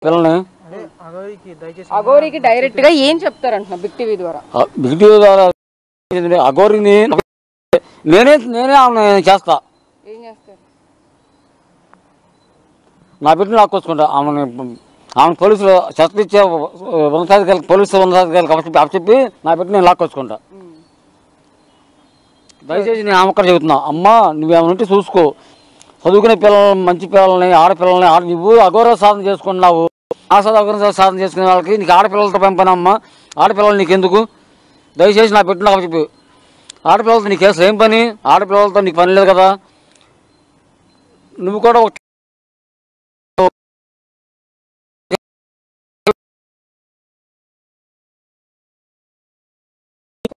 పిల్లల్ని. అఘోరికి డైరెక్ట్ గా ఏం చెప్తారంటున్నా బిగ్ టీవీ ద్వారా? బిగ్ టీవీ ద్వారా అఘోరిని నేనే ఆమె చేస్తా. ఏం చేస్తారు? నా బిడ్డను లాక్కొచ్చుకుంటా. ఆమె పోలీసులు చర్చించే ఉన్నతాధికారులు పోలీసు ఉన్నతాధికారులు అప్పచెప్పి నా బిడ్డను నేను లాక్కొచ్చుకుంటా. దయచేసి నేను ఆమె ఒక్కడ చెబుతున్నా, అమ్మ నువ్వేమైనా ఉంటే చూసుకో. చదువుకునే పిల్లల్ని, మంచి పిల్లల్ని, ఆడపిల్లల్ని నువ్వు అఘోర సాధన చేసుకున్నావు. అఘోర సాధన చేసుకునే వాళ్ళకి నీకు ఆడపిల్లలతో పంపనమ్మా. ఆడపిల్లలు నీకెందుకు? దయచేసి నా బిడ్డను అప్పచెప్పి. ఆడపిల్లలతో నీ కేసులు ఏం పని? ఆడపిల్లలతో నీకు పని లేదు కదా. నువ్వు కూడా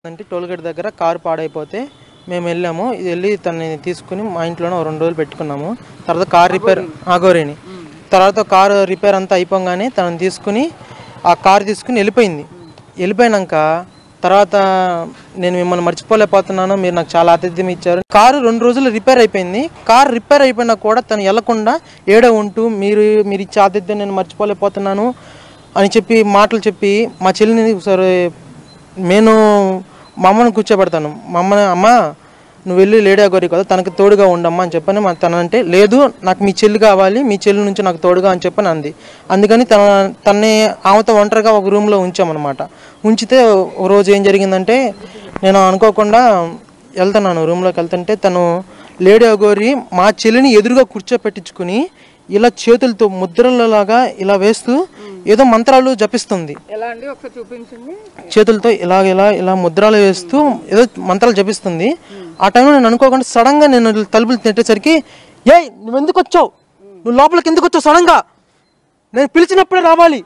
అంటే టోల్గేట్ దగ్గర కారు పాడైపోతే మేము వెళ్ళాము. వెళ్ళి తనని తీసుకుని మా ఇంట్లోనే 2 రోజులు పెట్టుకున్నాము. తర్వాత కార్ రిపేర్ అఘోరిని తర్వాత కారు రిపేర్ అంతా అయిపోగానే తనని తీసుకుని ఆ కారు తీసుకుని వెళ్ళిపోయినాక తర్వాత నేను మిమ్మల్ని మర్చిపోలేకపోతున్నాను, మీరు నాకు చాలా ఆతిథ్యం ఇచ్చారు. కారు 2 రోజులు రిపేర్ అయిపోయింది. కారు రిపేర్ అయిపోయినా కూడా తను వెళ్లకుండా ఏడో ఉంటూ మీరు ఇచ్చే ఆతిథ్యం నేను మర్చిపోలేకపోతున్నాను అని చెప్పి మాటలు చెప్పి మా చెల్లిని సరే నేను మా అమ్మని కూర్చోబెడతాను. మా అమ్మని, అమ్మ నువ్వు వెళ్ళి లేడీ అఘోరి కదా తనకి తోడుగా ఉండమ్మా అని చెప్పని తనంటే, లేదు నాకు మీ చెల్లి కావాలి, మీ చెల్లి నుంచి నాకు తోడుగా అని చెప్పని అంది. అందుకని తన్ని ఆమెతో ఒంటరిగా ఒక రూమ్లో ఉంచామన్నమాట. ఉంచితే ఒక రోజు ఏం జరిగిందంటే నేను అనుకోకుండా వెళ్తున్నాను రూమ్లోకి. వెళ్తుంటే తను లేడీ అఘోరి మా చెల్లిని ఎదురుగా కూర్చోపెట్టించుకుని ఇలా చేతులతో ముద్రలలాగా ఇలా వేస్తూ ఏదో మంత్రాలు జపిస్తుంది. చేతులతో ఇలా ముద్రలు వేస్తూ ఏదో మంత్రాలు జపిస్తుంది. ఆ టైంలో నేను అనుకోకుండా సడన్ గా నేను తలుపులు తిట్టేసరికి, ఏయ్ నువ్వు ఎందుకు వచ్చావు, నువ్వు లోపలికి ఎందుకు వచ్చావు, సడన్ గా నేను పిలిచినప్పుడే రావాలి,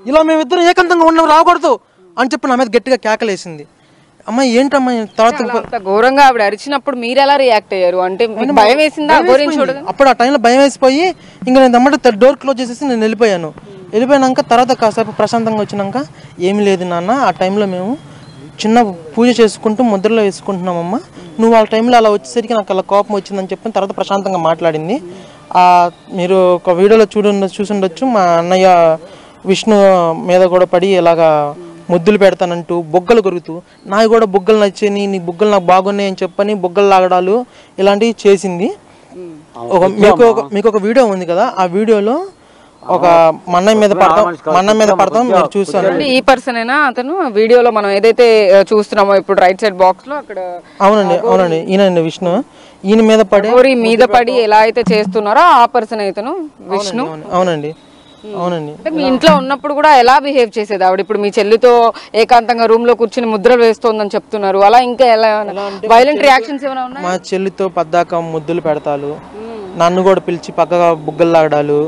ఇలా మేమిద్దరం ఏకాంతంగా ఉన్నాం రాకూడదు అని చెప్పి నా మీద గట్టిగా కేకలేసింది. అమ్మ ఏంటమ్మా తర్వాత ఘోరంగా ఆవిడ అరిచినప్పుడు మీరు ఎలా రియాక్ట్ అయ్యారు? అంటే భయం వేసిందా? అప్పుడు ఆ టైంలో భయం వేసిపోయి ఇంకా నేను దమ్మట డోర్ క్లోజ్ చేసేసి నేను వెళ్ళిపోయాక తర్వాత కాసేపు ప్రశాంతంగా వచ్చినాక ఏమి లేదు నాన్న, ఆ టైంలో మేము చిన్న పూజ చేసుకుంటూ ముద్రలో వేసుకుంటున్నామమ్మా, నువ్వు ఆ టైంలో అలా వచ్చేసరికి నాకు అలా కోపం వచ్చిందని చెప్పిన తర్వాత ప్రశాంతంగా మాట్లాడింది. మీరు ఒక వీడియోలో చూసుండొచ్చు, మా అన్నయ్య విష్ణు మీద కూడా పడి ఇలాగా ముద్దులు పెడతానంటూ బొగ్గలు కొరుకుతూ నాకు కూడా బొగ్గలు నచ్చాయి, నీ బొగ్గలు నాకు బాగున్నాయి అని చెప్పని బొగ్గలు లాగడాలు ఇలాంటివి చేసింది. మీకు ఒక వీడియో ఉంది కదా, ఆ వీడియోలో ఒక మన్నయ్య మీద పడతాం మీరు చూసాను. ఈ పర్సన్ అయినా అతను వీడియోలో మనం ఏదైతే చూస్తున్నామో ఇప్పుడు రైట్ సైడ్ బాక్స్ లో అక్కడ? అవునండి ఈయనండి విష్ణు. ఈయన మీద పడి ఎలా అయితే చేస్తున్నారో ఆ పర్సన్ అయితేను విష్ణు. అవునండి. మీ ఇంట్లో ఉన్నప్పుడు కూడా ఎలా బిహేవ్ చేసేది ఆవిడ? ఇప్పుడు మీ చెల్లితో ఏకాంతంగా రూమ్ లో కూర్చుని ముద్రలు వేస్తోందని చెప్తున్నారు, అలా ఇంకా ఎలా వైలెంట్ రియాక్షన్స్ ఏమైనా ఉన్నాయి? మా చెల్లితో పద్దాక ముద్దులు పెడతాలు, నన్ను కూడా పిలిచి పక్కగా బుగ్గలు లాగడాలు.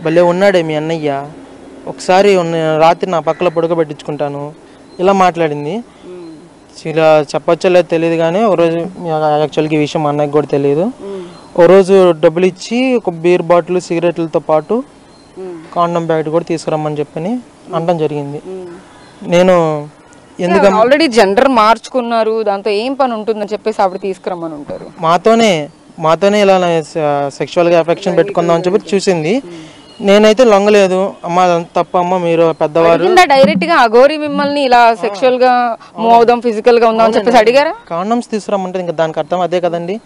భలే ఉన్నాడే మీ అన్నయ్య, ఒకసారి రాత్రి నా పక్కలో పడుకోబెట్టించుకుంటాను ఇలా మాట్లాడింది. ఇలా చెప్పొచ్చో లేదో తెలియదు కానీ ఓ రోజు యాక్చువల్గా ఈ విషయం మా అన్నయ్యకి కూడా తెలియదు. ఓ రోజు డబ్బులు ఇచ్చి ఒక బీర్ బాటిల్ సిగరెట్లతో పాటు కాండం ప్యాకెట్ కూడా తీసుకురమ్మని చెప్పని అనడం జరిగింది. నేను ఎందుకంటే ఆల్రెడీ జెండర్ మార్చుకున్నారు, దాంతో ఏం పని ఉంటుందని చెప్పేసి ఆవిడ తీసుకురమ్మని ఉంటారు. మాతోనే ఇలా సెక్షువల్గా అఫెక్షన్ పెట్టుకుందాం అని చెప్పి చూసింది. నేనైతే లొంగలేదు. అమ్మ అదంతా తప్ప అమ్మ, మీరు పెద్దవారు. డైరెక్ట్ గా అఘోరి మిమ్మల్ని ఇలా సెక్షువల్ గా మూవ్ అవుదాం, ఫిజికల్ గా ఉందాం అని చెప్పేసి అడిగారా? కాండమ్స్ తీసుకురమ్మంటే ఇంకా దానికి అర్థం అదే కదండి.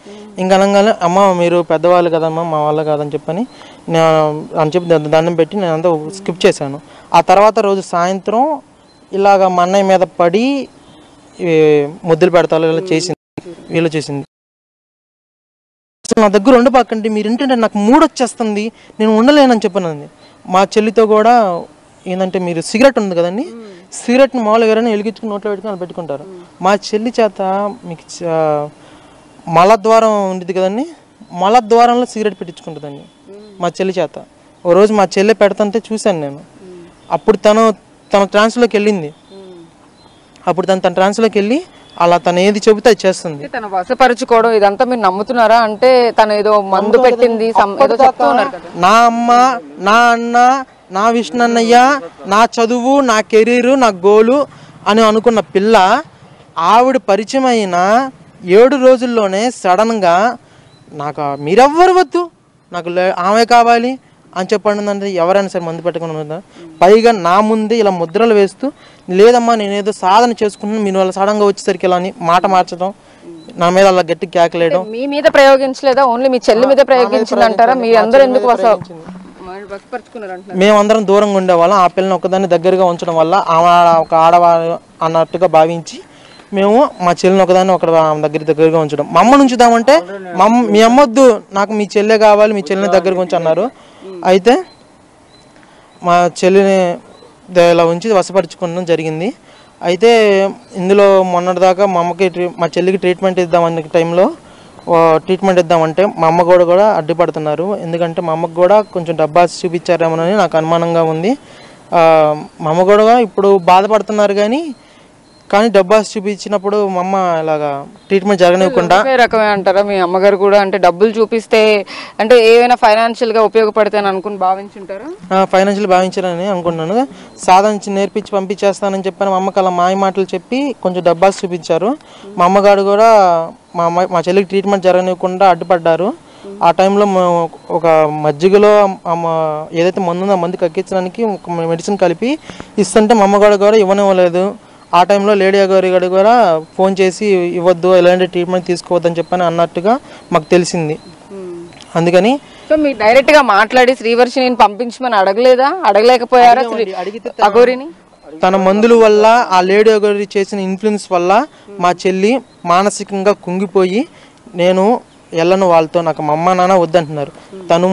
ఇంకా అనగానే అమ్మ మీరు పెద్దవాళ్ళు కదమ్మా, మా వాళ్ళు కాదని చెప్పని అని చెప్పి దండం పెట్టి నేను అంతా స్కిప్ చేశాను. ఆ తర్వాత రోజు సాయంత్రం ఇలాగ మా అన్నయ్య మీద పడి ముద్దులు పెడతారు ఇలా చేసింది, వీళ్ళు చేసింది. అసలు నా దగ్గర ఉండబాకండి, మీరు ఏంటంటే నాకు మూడొచ్చేస్తుంది, నేను ఉండలేనని చెప్పానండి. మా చెల్లితో కూడా ఏంటంటే మీరు సిగరెట్ ఉంది కదండి, సిగరెట్ని మామూలుగా ఎవరైనా వెలిగించుకుని నోట్లో పెట్టుకుని పెట్టుకుంటారు. మా చెల్లి చేత మీకు మలద్వారం ఉండేది కదండి, మలద్వారంలో సిగరెట్ పెట్టించుకుంటుందండి మా చెల్లి చేత. ఓ రోజు మా చెల్లి పెడతంటే చూశాను నేను. అప్పుడు తన ట్రాన్స్లోకి వెళ్ళింది. అప్పుడు తన ట్రాన్స్లోకి వెళ్ళి అలా తను ఏది చెబితే అది చేస్తుంది. తను వశపరుచుకోవడం ఇదంతా మీరు నమ్ముతున్నారా? అంటే తను ఏదో మందు పెట్టింది నా అమ్మ, నా అన్న, నా విష్ణు అన్నయ్య, నా చదువు, నా కెరీరు, నా గోలు అని అనుకున్న పిల్ల ఆవిడ పరిచయం అయిన 7 రోజుల్లోనే సడన్గా నాకు మీరెవ్వరు వద్దు, నాకు ఆమె కావాలి, అని చెప్పండి అంటే ఎవరైనా సరే మందు పెట్టుకుని ఉందా? పైగా నా ముందే ఇలా ముద్రలు వేస్తూ లేదమ్మా నేనేదో సాధన చేసుకుంటున్నాను మీరు వాళ్ళ సడన్గా వచ్చేసరికి ఇలా అని మాట మార్చడం, నా మీద అలా గట్టి కేకలేయడం. మీ మీద ప్రయోగించలేదా, ఓన్లీ మీ చెల్లి మీద ప్రయోగించింది అంటారా? మీ అందరూ ఎందుకు మేమందరం దూరంగా ఉండేవాళ్ళం. ఆ పిల్లని ఒకదాన్ని దగ్గరగా ఉంచడం వల్ల ఆమె ఒక ఆడవాళ్ళు అన్నట్టుగా భావించి మేము మా చెల్లిని ఒకదాన్ని ఒక దగ్గరగా ఉంచడం. మా అమ్మను ఉంచుదామంటే మీ అమ్మొద్దు నాకు మీ చెల్లె కావాలి, మీ చెల్లిని దగ్గరగా ఉంచి అన్నారు. అయితే మా చెల్లిని ఇలా ఉంచి వశపరుచుకోవడం జరిగింది. అయితే ఇందులో మొన్నటిదాకా మా చెల్లికి ట్రీట్మెంట్ ఇద్దామన్న టైంలో ట్రీట్మెంట్ ఇద్దామంటే మా అమ్మ కూడా అడ్డుపడుతున్నారు. ఎందుకంటే మా అమ్మకు కూడా కొంచెం డబ్బాస్ చూపించారేమోనని నాకు అనుమానంగా ఉంది. మా అమ్మ కూడా ఇప్పుడు బాధపడుతున్నారు కానీ డబ్బాస్ చూపించినప్పుడు మా అమ్మ ఇలాగా ట్రీట్మెంట్ జరగనివ్వకుండా రకమే అంటారా మీ అమ్మగారు కూడా? అంటే డబ్బులు చూపిస్తే అంటే ఏమైనా ఫైనాన్షియల్ గా ఉపయోగపడతాయని అనుకుని భావించుంటారా? ఫైనాన్షియల్ భావించారని అనుకున్నాను. సాధన నేర్పించి పంపించేస్తానని చెప్పాను. మా అమ్మకి అలా మాయ మాటలు చెప్పి కొంచెం డబ్బాస్ చూపించారు. మా అమ్మగారు కూడా మా చెల్లికి ట్రీట్మెంట్ జరగనివ్వకుండా అడ్డుపడ్డారు. ఆ టైంలో ఒక మజ్జిగలో ఏదైతే మందు ఉందో ఆ మందు కక్కించడానికి మెడిసిన్ కలిపి ఇస్తుంటే మా అమ్మగారు కూడా ఇవ్వనివ్వలేదు. ఆ టైంలో లేడీ గారి కూడా ఫోన్ చేసి ఇవ్వద్దు, ఎలాంటి ట్రీట్మెంట్ తీసుకోవద్దని చెప్పని అన్నట్టుగా మాకు తెలిసింది. అందుకని సో మీరు డైరెక్ట్ గా మాట్లాడి శ్రీవర్షిని పంపించమని అడగలేకపోయారా అఘోరిని? తన మందుల వల్ల ఆ లేడీ అఘోరి చేసిన ఇన్ఫ్లుయెన్స్ వల్ల మా చెల్లి మానసికంగా కుంగిపోయి నేను వెళ్ళను వాళ్ళతో, నాకు మా అమ్మ నాన్న వద్దంటున్నారు. తను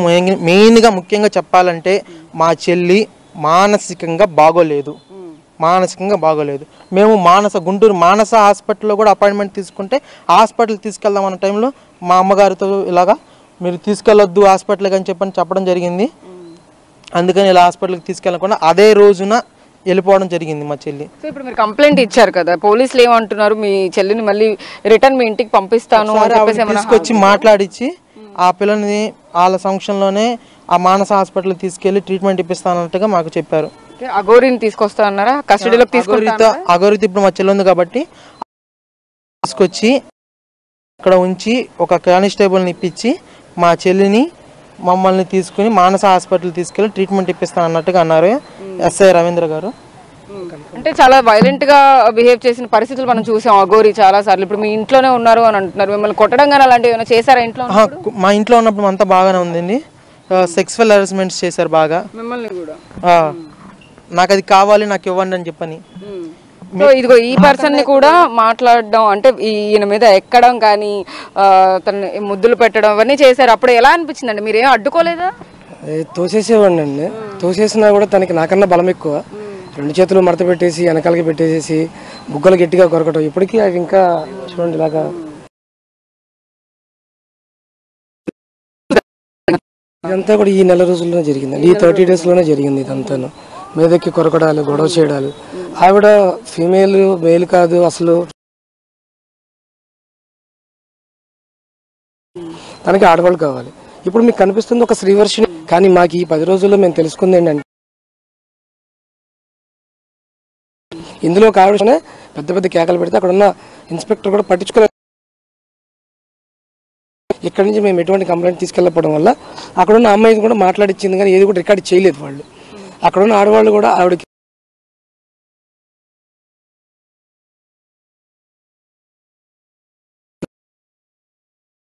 మెయిన్గా ముఖ్యంగా చెప్పాలంటే మా చెల్లి మానసికంగా బాగోలేదు. మేము గుంటూరు మానస హాస్పిటల్లో కూడా అపాయింట్మెంట్ తీసుకుంటే హాస్పిటల్ తీసుకెళ్దాం అన్న టైంలో మా అమ్మగారితో ఇలాగా మీరు తీసుకెళ్ళొద్దు హాస్పిటల్కి అని చెప్పడం జరిగింది. అందుకని ఇలా హాస్పిటల్కి తీసుకెళ్ళకుండా అదే రోజున వెళ్ళిపోవడం జరిగింది మా చెల్లి. సో ఇప్పుడు మీరు కంప్లైంట్ ఇచ్చారు కదా, పోలీసులు ఏమంటున్నారు? మీ చెల్లిని మళ్ళీ రిటర్న్ మీ ఇంటికి పంపిస్తాను తీసుకొచ్చి మాట్లాడించి ఆ పిల్లని వాళ్ళ సంక్షంలోనే ఆ మానస హాస్పిటల్ తీసుకెళ్లి ట్రీట్మెంట్ ఇప్పిస్తానన్నట్టుగా మాకు చెప్పారు. అఘోరిని తీసుకొస్తా అన్నారా? కస్టడీలోకి అఘోరితో ఇప్పుడు మా చెల్లి ఉంది కాబట్టి తీసుకొచ్చి అక్కడ ఉంచి ఒక కానిస్టేబుల్ని ఇప్పించి మా చెల్లిని మమ్మల్ని తీసుకుని మానస హాస్పిటల్ తీసుకెళ్లి ట్రీట్మెంట్ ఇప్పిస్తాను అన్నట్టుగా అన్నారు ఎస్ఐ రవీంద్ర గారు. అంటే చాలా వైలెంట్ గా బిహేవ్ చేసిన పరిస్థితులు మనం చూసాం అఘోరి చాలా సార్లు. ఇప్పుడు మీ ఇంట్లోనే ఉన్నారు అని అంటున్నారు, మిమ్మల్ని కొట్టడం కానీ అలాంటివి ఏమైనా చేశారా ఇంట్లో? మా ఇంట్లో ఉన్నప్పుడు అంతా బాగానే ఉందండి. సెక్సువల్ హెరాస్మెంట్స్ చేశారు బాగా మిమ్మల్ని కూడా. నాకు అది కావాలి నాకు ఇవ్వండి అని చెప్పని. సో ఇదిగో ఈ పర్సన్ ని కూడా మాట్లాడడం అంటే ఈయన మీద ఎక్కడం కానీ తన ముద్దులు పెట్టడం అవన్నీ చేశారు. అప్పుడు ఎలా అనిపించిందండి? మీరేం అడ్డుకోలేదా? తోసేసేవాడిని అండి. తోసేసినా కూడా తనకి నాకన్నా బలం ఎక్కువ. 2 చేతులు మడత పెట్టేసి వెనకాలకి పెట్టేసేసి బుగ్గలు గట్టిగా కొరకటం. ఇప్పటికీ అవి ఇంకా చూడండి ఇలాగా. ఇదంతా కూడా ఈ నెల రోజుల్లోనే జరిగిందండి. ఈ 30 days లోనే జరిగింది ఇదంతాను. మీదకి కొరకడాలు, గొడవ చేయడాలు. ఆవిడ ఫీమేల్ మేల్ కాదు అసలు, తనకి ఆడవాళ్ళు కావాలి. ఇప్పుడు మీకు కనిపిస్తుంది ఒక శ్రీవర్షిని. కానీ మాకు ఈ 10 రోజుల్లో మేము తెలుసుకుంది ఏంటంటే ఇందులో ఒక ఆవిడ పెద్ద పెద్ద కేకలు పెడితే అక్కడ ఉన్న ఇన్స్పెక్టర్ కూడా పట్టించుకోలేదు. ఇక్కడ నుంచి మేము ఎటువంటి కంప్లైంట్ తీసుకెళ్ళకపోవడం వల్ల అక్కడ ఉన్న అమ్మాయిని కూడా మాట్లాడిచ్చింది కానీ ఏది కూడా రికార్డ్ చేయలేదు వాళ్ళు. అక్కడ ఉన్న ఆడవాళ్ళు కూడా ఆవిడకి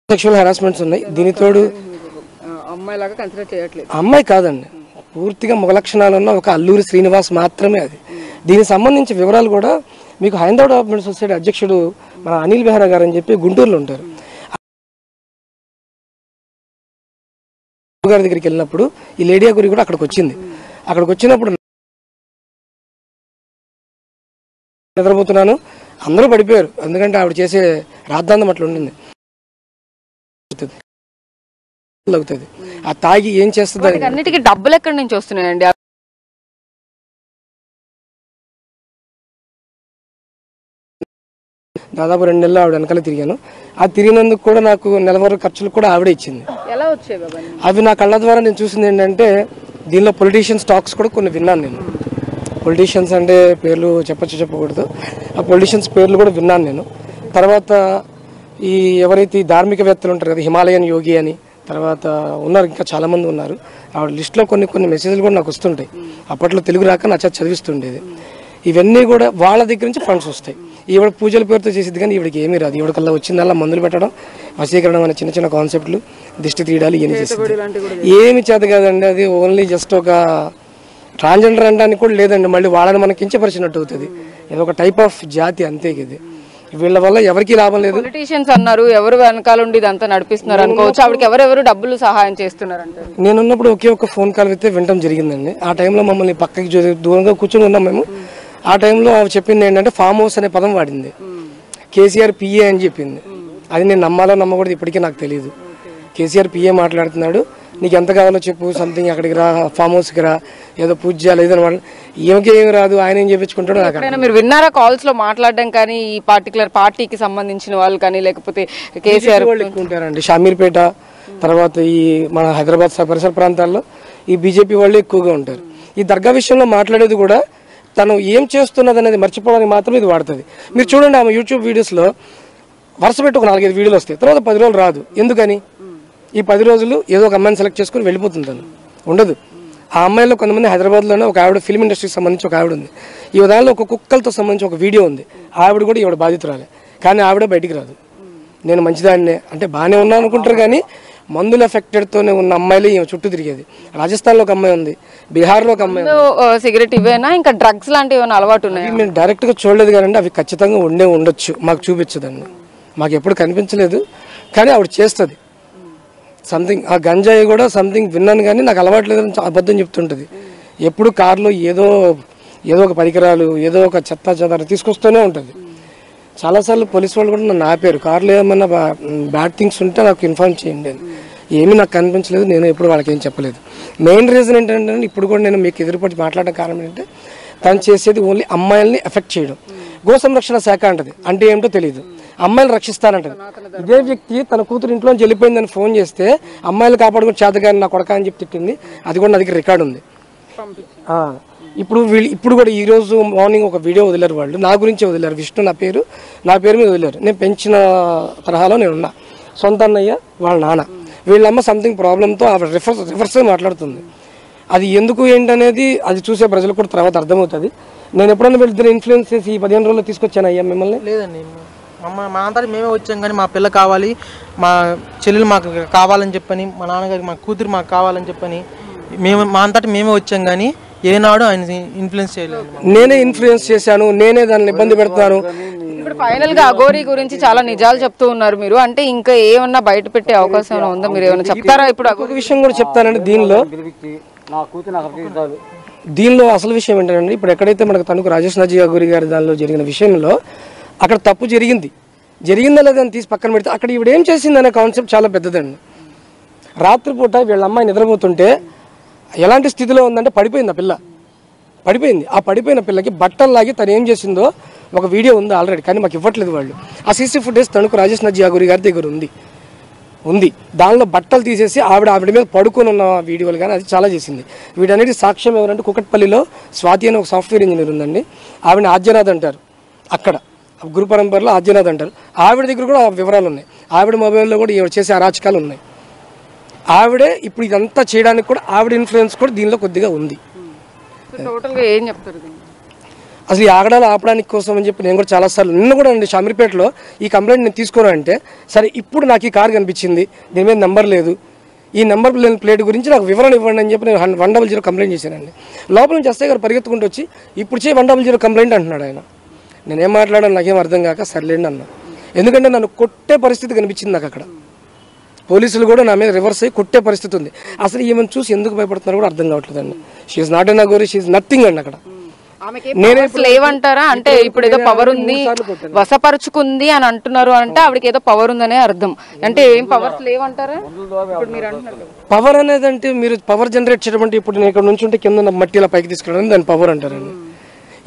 సెక్షువల్ హెరాస్మెంట్స్ ఉన్నాయి. దీనితోడు అమ్మాయి కాదండి, పూర్తిగా మగ లక్షణాలు ఉన్న ఒక అల్లూరి శ్రీనివాస్ మాత్రమే అది. దీనికి సంబంధించి వివరాలు కూడా మీకు హైందవ డెవలప్మెంట్ సొసైటీ అధ్యక్షుడు మన అనిల్ బెహ్రా గారు అని చెప్పి గుంటూరులో ఉంటారు. గారి దగ్గరికి వెళ్ళినప్పుడు ఈ లేడియా గురి కూడా అక్కడికి వచ్చింది. అక్కడికి వచ్చినప్పుడు నిద్రపోతున్నాను, అందరూ పడిపోయారు. ఎందుకంటే ఆవిడ చేసే రాద్ధాంతం అట్లా ఉండింది. ఆ తాగి ఏం చేస్తుంది? అన్నిటికీ డబ్బులు ఎక్కడి నుంచి వస్తున్నాయండి? దాదాపు 2 నెలలు ఆవిడ వెనకాల తిరిగాను. ఆ తిరిగినందుకు కూడా నాకు నెలవారీ ఖర్చులు కూడా ఆవిడే ఇచ్చింది. ఎలా వచ్చేవి అవి నా కళ్ళ ద్వారా నేను చూసింది ఏంటంటే దీనిలో పొలిటీషియన్స్ టాక్స్ కూడా కొన్ని విన్నాను నేను. పొలిటీషియన్స్ అంటే పేర్లు చెప్పకూడదు, ఆ పొలిటీషియన్స్ పేర్లు కూడా విన్నాను నేను. తర్వాత ఈ ఎవరైతే ధార్మికవేత్తలు ఉంటారు కదా, హిమాలయన్ యోగి అని తర్వాత ఉన్నారు, ఇంకా చాలామంది ఉన్నారు. ఆవిడ లిస్ట్లో కొన్ని మెసేజ్లు కూడా నాకు వస్తుంటాయి. అప్పట్లో తెలుగు రాక నా చేత చదివిస్తుండేది. ఇవన్నీ కూడా వాళ్ళ దగ్గర నుంచి ఫండ్స్ వస్తాయి. ఈవిడ పూజల పేరుతో చేసేది కానీ ఈవిడికి ఏమీ రాదు. ఈవిడకల్లా వచ్చిందల్లా మందులు పెట్టడం, వశీకరణం అనే చిన్న చిన్న కాన్సెప్ట్లు, దిష్టి తీయడాలు ఇవన్నీ చేస్తుంది. ఏమి చేత కాదండి, అది ఓన్లీ జస్ట్ ఒక ట్రాన్స్జెండర్ అనడానికి కూడా లేదండి. మళ్ళీ వాళ్ళని మనకి కించపరిచినట్టు అవుతుంది. ఇది ఒక టైప్ ఆఫ్ జాతి అంతే. ఇది వీళ్ళ వల్ల ఎవరికి లాభం లేదు. పొలిటీషియన్స్ అన్నారు, ఎవరు వెనకాల ఉండి ఇదంతా నడిపిస్తున్నారు అనుకోవచ్చు. ఆవిడకి ఎవరెవరు డబ్బులు సహాయం చేస్తున్నారు అంటే నేనున్నప్పుడు ఒకే ఒక ఫోన్ కాల్ అయితే వినటం జరిగిందండి. ఆ టైంలో మమ్మల్ని పక్కకి దూరంగా కూర్చొని ఉన్నాం మేము. ఆ టైంలో ఆమె చెప్పింది ఏంటంటే ఫామ్ హౌస్ అనే పదం వాడింది. కేసీఆర్ పిఏ అని చెప్పింది. అది నేను నమ్మాలో నమ్మకూడదు ఇప్పటికీ నాకు తెలియదు. కేసీఆర్ పిఏ మాట్లాడుతున్నాడు, నీకు ఎంత కావాలో చెప్పు, సంథింగ్ అక్కడికి రా, ఫామ్ హౌస్కి రా, ఏదో పూజ చేయాలి ఏదో వాళ్ళు, ఏమికి ఏమి రాదు, ఆయన ఏం చెప్పించుకుంటాడో నాకు. మీరు విన్నారా కాల్స్ లో మాట్లాడడం కానీ, ఈ పర్టికులర్ పార్టీకి సంబంధించిన వాళ్ళు కానీ, లేకపోతే కేసీఆర్ వాళ్ళు ఎక్కువ ఉంటారండి. షామీర్పేట తర్వాత ఈ మన హైదరాబాద్ పరిసర ప్రాంతాల్లో ఈ బీజేపీ వాళ్ళు ఎక్కువగా ఉంటారు. ఈ దర్గా విషయంలో మాట్లాడేది కూడా తను ఏం చేస్తున్నది అనేది మర్చిపోవడానికి మాత్రం ఇది వాడుతుంది. మీరు చూడండి, ఆమె యూట్యూబ్ వీడియోస్లో వరుస పెట్టి ఒక 4-5 వీడియోలు వస్తాయి, తర్వాత 10 రోజులు రాదు. ఎందుకని? ఈ 10 రోజులు ఏదో ఒక అమ్మాయిని సెలెక్ట్ చేసుకుని వెళ్ళిపోతుంది, తను ఉండదు. ఆ అమ్మాయిలో కొంతమంది హైదరాబాద్లోనే ఒక ఆవిడ ఫిల్మ్ ఇండస్ట్రీకి సంబంధించి ఒక ఆవిడ ఉంది. ఈ ఉదాహరణలో ఒక కుక్కలతో సంబంధించి ఒక వీడియో ఉంది. ఆవిడ కూడా ఈవిడ బాధితురాలే, కానీ ఆవిడ బయటికి రాదు. నేను మంచిదాన్నే అంటే బాగానే ఉన్నాను అనుకుంటారు, కానీ మందుల ఎఫెక్టెడ్తోనే ఉన్న అమ్మాయిలు ఈమె చుట్టూ తిరిగేది. రాజస్థాన్లో ఒక అమ్మాయి ఉంది, బీహార్లో ఒక అమ్మాయి ఉంది. సిగరెట్ ఇవేనా ఇంకా డ్రగ్స్ లాంటివి ఏమైనా అలవాటు ఉన్నాయి? మేము డైరెక్ట్గా చూడలేదు కానీ అవి ఖచ్చితంగా ఉండొచ్చు. మాకు చూపించదండి, మాకు ఎప్పుడు కనిపించలేదు. కానీ ఆవిడ చేస్తుంది సంథింగ్. ఆ గంజాయి కూడా సంథింగ్ విన్నాను కానీ నాకు అలవాటు లేదని అబద్ధం చెప్తుంటుంది. ఎప్పుడు కారులో ఏదో ఒక పరికరాలు, ఏదో ఒక చెత్త చెదారం తీసుకొస్తూనే ఉంటుంది. చాలాసార్లు పోలీసు వాళ్ళు కూడా నన్ను ఆపారు, కారులో ఏమన్నా బ్యాడ్ థింగ్స్ ఉంటే నాకు ఇన్ఫార్మ్ చేయండి అని. ఏమీ నాకు కనిపించలేదు, నేను ఎప్పుడు వాళ్ళకి ఏం చెప్పలేదు. మెయిన్ రీజన్ ఏంటంటే ఇప్పుడు కూడా నేను మీకు ఎదురుపడి మాట్లాడడం కారణం ఏంటంటే తను చేసేది ఓన్లీ అమ్మాయిల్ని ఎఫెక్ట్ చేయడం. గో సంరక్షణ శాఖ అంటది, అంటే ఏమిటో తెలియదు, అమ్మాయిలు రక్షిస్తానంటది. ఇదే వ్యక్తి తన కూతురు ఇంట్లోంచి వెళ్ళిపోయిందని ఫోన్ చేస్తే అమ్మాయిలు కాపాడుకుని చేతగాని నా కొడక అని చెప్పి తిట్టింది. అది కూడా నా దగ్గర రికార్డు ఉంది. ఇప్పుడు కూడా ఈరోజు మార్నింగ్ ఒక వీడియో వదిలేరు, వాళ్ళు నా గురించి వదిలేరు. విష్ణు నా పేరు మీద వదిలేరు. నేను పెంచిన తరహాలో నేను ఉన్నా. సొంత అన్నయ్య వాళ్ళ నాన్న, వీళ్ళమ్మ సంథింగ్ ప్రాబ్లంతో ఆవిడ రివర్స్ మాట్లాడుతుంది. అది ఎందుకు ఏంటనేది అది చూసే ప్రజలకు కూడా తర్వాత అర్థమవుతుంది. నేను ఎప్పుడైనా వీళ్ళిద్దరు ఇన్ఫ్లుయెన్స్ చేసి ఈ 15 రోజుల్లో తీసుకొచ్చాను అయ్యా మిమ్మల్ని? లేదండి, మా అంతా మేమే వచ్చాం. కానీ మా పిల్ల కావాలి, మా చెల్లెలు మాకు కావాలని చెప్పని, మా నాన్నగారికి మా కూతురు మాకు కావాలని చెప్పని మా అంతటి మేమే వచ్చాం. కానీ ఏనాడు ఆయన ఇన్ఫ్లుయెన్స్ చేయలేదు. నేనే ఇన్ఫ్లుయెన్స్ చేశాను, నేనే దాన్ని ఇబ్బంది పెడతాను. ఇప్పుడు ఫైనల్ గా అఘోరి గురించి చాలా నిజాలు చెప్తూ ఉన్నారు మీరు. అంటే ఇంకా ఏమన్నా బయట పెట్టే అవకాశం ఉందా? మీరు ఏమైనా చెప్తారా? ఇప్పుడు ఒక విషయం కూడా చెప్తానండి. దీనిలో అసలు విషయం ఏంటంటే ఇప్పుడు ఎక్కడైతే మనకు తణుకు రాజేష్ నాజీ అఘోరి గారి దానిలో జరిగిన విషయంలో అక్కడ తప్పు జరిగిందా లేదని తీసి పక్కన పెడితే అక్కడ ఈవిడ ఏం చేసింది అనే కాన్సెప్ట్ చాలా పెద్దదండి. రాత్రిపూట వీళ్ళ అమ్మాయి నిద్రపోతుంటే ఎలాంటి స్థితిలో ఉందంటే పడిపోయింది. ఆ పిల్ల పడిపోయింది. ఆ పడిపోయిన పిల్లకి బట్టలు లాగి తను ఏం చేసిందో ఒక వీడియో ఉంది ఆల్రెడీ, కానీ మాకు ఇవ్వట్లేదు వాళ్ళు. ఆ CC footage Tanuku Rajesh Nazi Aghori గారి దగ్గర ఉంది. దానిలో బట్టలు తీసేసి ఆవిడ మీద పడుకొని ఉన్న వీడియోలు కానీ అది చాలా చేసింది. వీటన్నిటి సాక్ష్యం ఎవరంటే కుకట్పల్లిలో స్వాతి అని ఒక సాఫ్ట్వేర్ ఇంజనీర్ ఉందండి. ఆవిడని ఆద్యనాథ్ అంటారు, అక్కడ గురు పరంపరలో ఆద్యనాథ్ అంటారు. ఆవిడ దగ్గర కూడా వివరాలు ఉన్నాయి. ఆవిడ మొబైల్లో కూడా ఈవిడ చేసే అరాచకాలు ఉన్నాయి. ఆవిడే ఇప్పుడు ఇదంతా చేయడానికి కూడా ఆవిడ ఇన్ఫ్లుయెన్స్ కూడా దీనిలో కొద్దిగా ఉంది. టోటల్గా ఏం చెప్తారు? అసలు ఈ ఆగడాలు ఆపడానికి కోసం అని చెప్పి నేను కూడా చాలాసార్లు నిన్న కూడా అండి షామీర్పేటలో ఈ కంప్లైంట్ నేను తీసుకోను అంటే, సరే ఇప్పుడు నాకు ఈ కారు కనిపించింది, దీని మీద నెంబర్ లేదు, ఈ నెంబర్ ప్లేట్ గురించి నాకు వివరణ ఇవ్వండి అని చెప్పి నేను 100 కంప్లైంట్ చేశానండి. లోపల నుంచి ఎస్ఐ గారు పరిగెత్తుకుంటూ వచ్చి ఇప్పుడు 100 కంప్లైంట్ అంటున్నాడు ఆయన. నేనేం మాట్లాడాను నాకేం అర్థం కాక సర్లేండి అన్నా. ఎందుకంటే నన్ను కొట్టే పరిస్థితి కనిపించింది నాకు అక్కడ. పోలీసులు కూడా నా మీద రివర్స్ అయ్యి కొట్టే పరిస్థితి ఉంది. అసలు ఈమెను చూసి ఎందుకు భయపడుతున్నారో కూడా అర్థం కావట్లేదండి. She's not an Aghori, she's nothing అండి అక్కడ. నేనే లేవంటారా? అంటే ఇప్పుడు ఏదో పవర్ ఉంది, వశపరుచుకుంది అని అంటున్నారు అంటే ఆవిడకి ఏదో పవర్ ఉందనే అర్థం. అంటే ఏం పవర్స్ లేవంటారా? పవర్ అనేది అంటే మీరు పవర్ జనరేట్ చేయడం అంటే ఇప్పుడు నేను ఇక్కడ నుంచి ఉంటే కింద మట్టిలా పైకి తీసుకెళ్ళడం దాన్ని పవర్ అంటారండి.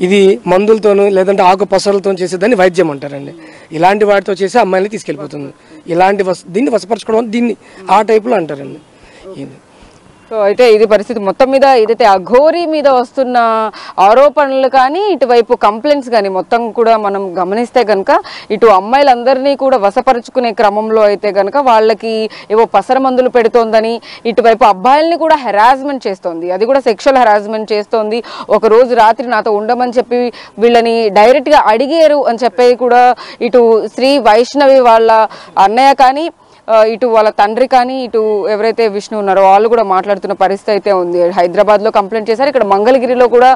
ఇది మందులతోనూ లేదంటే ఆకు పసరులతో చేసేదాన్ని వైద్యం అంటారండి. ఇలాంటి వాటితో చేసి అమ్మాయిని తీసుకెళ్ళిపోతుంది. ఇలాంటి దీన్ని వశపరచుకోవడం దీన్ని ఆ టైపులో అంటారండి. సో సో అయితే ఇది పరిస్థితి మొత్తం మీద ఏదైతే అఘోరీ మీద వస్తున్న ఆరోపణలు కానీ ఇటువైపు కంప్లైంట్స్ కానీ మొత్తం కూడా మనం గమనిస్తే కనుక ఇటు అమ్మాయిలందరినీ కూడా వశపరుచుకునే క్రమంలో అయితే కనుక వాళ్ళకి ఏవో పసర మందులు పెడుతోందని, ఇటువైపు అబ్బాయిల్ని కూడా హెరాస్మెంట్ చేస్తోంది, అది కూడా సెక్షువల్ హెరాస్మెంట్ చేస్తోంది. ఒక రోజు రాత్రి నాతో ఉండమని చెప్పి వీళ్ళని డైరెక్ట్గా అడిగారు అని చెప్పి కూడా ఇటు శ్రీ వైష్ణవి వాళ్ళ అన్నయ్య కానీ ఇటు వాళ్ళ తండ్రి కానీ ఇటు ఎవరైతే విష్ణు ఉన్నారో వాళ్ళు కూడా మాట్లాడుతున్న పరిస్థితి అయితే ఉంది. హైదరాబాద్లో కంప్లైంట్ చేశారు, ఇక్కడ మంగళగిరిలో కూడా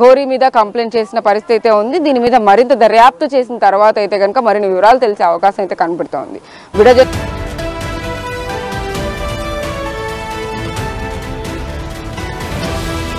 ఘోరీ మీద కంప్లైంట్ చేసిన పరిస్థితి అయితే ఉంది. దీని మీద మరింత దర్యాప్తు చేసిన తర్వాత అయితే కనుక మరిన్ని వివరాలు తెలిసే అవకాశం అయితే కనబడుతోంది.